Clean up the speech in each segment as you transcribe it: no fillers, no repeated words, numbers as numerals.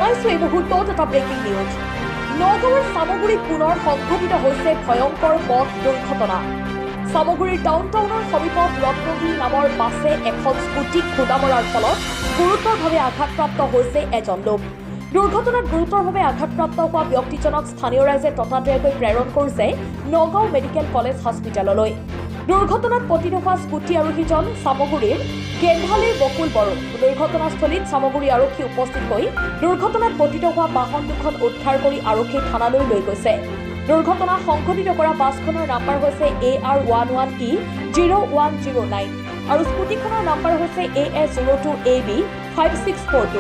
জনাইছো এই মুহূৰ্তত এটা ব্ৰেকিং নিউজ। নগাঁৱৰ চামগুৰিত পুনৰ সংঘটিত হৈছে ভয়ংকৰ পথ দুৰ্ঘটনা। চামগুৰিৰ ডাউনটাউনৰ সমীপত ৰত্নগিৰি নামৰ বাছে এখন স্কুটিক খুন্দা মৰাৰ ফলত গুৰুতৰভাৱে আঘাতপ্ৰাপ্ত হৈছে এজন লোক। দুৰ্ঘটনাত গুৰুতৰভাৱে আঘাতপ্ৰাপ্ত হোৱা ব্যক্তিজনক স্থানীয় ৰাইজে ততাতৈয়াকৈ প্ৰেৰণ কৰিছে নগাঁও মেডিকেল কলেজ হস্পিটেললৈ। দুৰ্ঘটনাত পতিত হোৱা স্কুটি আৰোহীজন চামগুৰিৰ গেন্ধালীৰ বকুল বড়ো। দুৰ্ঘটনাস্থলীত চামগুৰি আৰক্ষী উপস্থিত হৈ দুৰ্ঘটনাত পতিত হোৱা বাহন দুখন উদ্ধাৰ কৰি আৰক্ষী থানালৈ লৈ গৈছে। দুৰ্ঘটনা সংঘটিত কৰা বাছখনৰ নাম্বাৰ হৈছে AR11E0109 আৰু স্কুটিখনৰ নাম্বাৰ হৈছে AS02AB5642।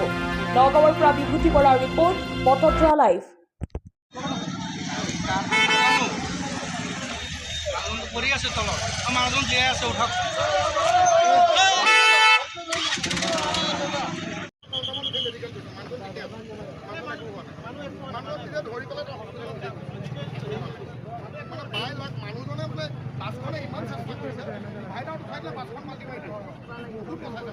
নগাঁৱৰ পৰা বিভূতি বৰাৰ ৰিপৰ্ট, বটদ্ৰা লাইভ। পৰি আছে তলত মানুহজন জীয়াই আছে উঠক মানুহজনে বোলে বাছখনে ইমান চেষ্টা কৰিছে ভাইটা উঠাই দিলে বাছখন মাতি মাৰি দিয়ে বহুত পঠাইছে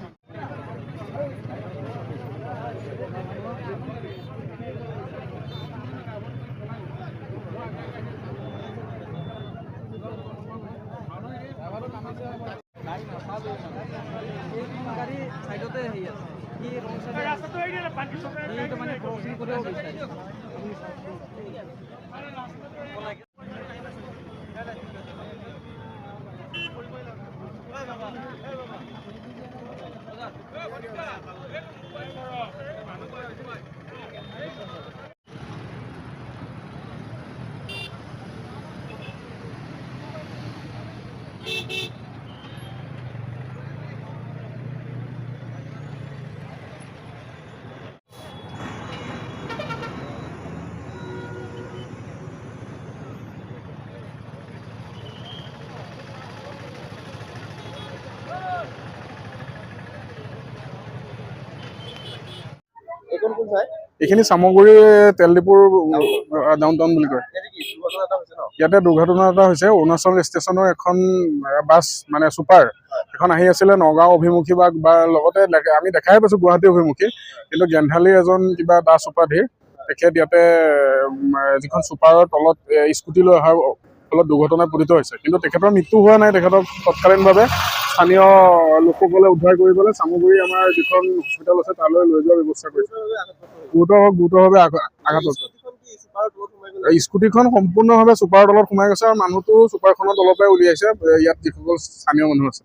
গাড়ী সাইডতে হেৰি আছে ই ৰং সাইডে ৰাস্তাটো এৰি পাঁচ এইটো মানে ক্ৰসিং কৰিব বিচাৰিছে এইখিনি চামগুৰি তেল ডিপুৰ ডাউনটাউন বুলি কয়। ইয়াতে দুৰ্ঘটনা এটা হৈছে। অৰুণাচল ষ্টেচনৰ এখন বাছ মানে ছুপাৰ এখন আহি আছিলে নগাঁও অভিমুখী বা লগতে আমি দেখাই পাইছো গুৱাহাটী অভিমুখী, কিন্তু গেন্ধালীৰ এজন কিবা বাছ উপাধি তেখেত ইয়াতে যিখন ছুপাৰৰ তলত স্কুটি লৈ অহাৰ ফলত দুৰ্ঘটনাত পতিত হৈছে। কিন্তু তেখেতৰ মৃত্যু হোৱা নাই। তেখেতক তৎকালীনভাৱে স্থানীয় লোকসকলে উদ্ধাৰ কৰি পেলাই চামগুৰি আমাৰ যিখন হস্পিটেল আছে তালৈ লৈ যোৱাৰ ব্যৱস্থা কৰিছে। গুৰুতৰভাৱে আঘাতপ্ৰাপ্ত। স্কুটিখন সম্পূৰ্ণভাৱে ছুপাৰৰ তলত সোমাই গৈছে আৰু মানুহটো ছুপাৰখনৰ তলৰ পৰাই উলিয়াইছে। ইয়াত যিসকল স্থানীয় মানুহ আছে,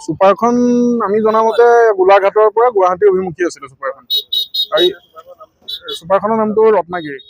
ছুপাৰখন আমি জনামতে গোলাঘাটৰ পৰা গুৱাহাটী অভিমুখী আছিলে ছুপাৰখন। আৰু ছুপাৰখনৰ নামটো ৰত্নাগিৰি।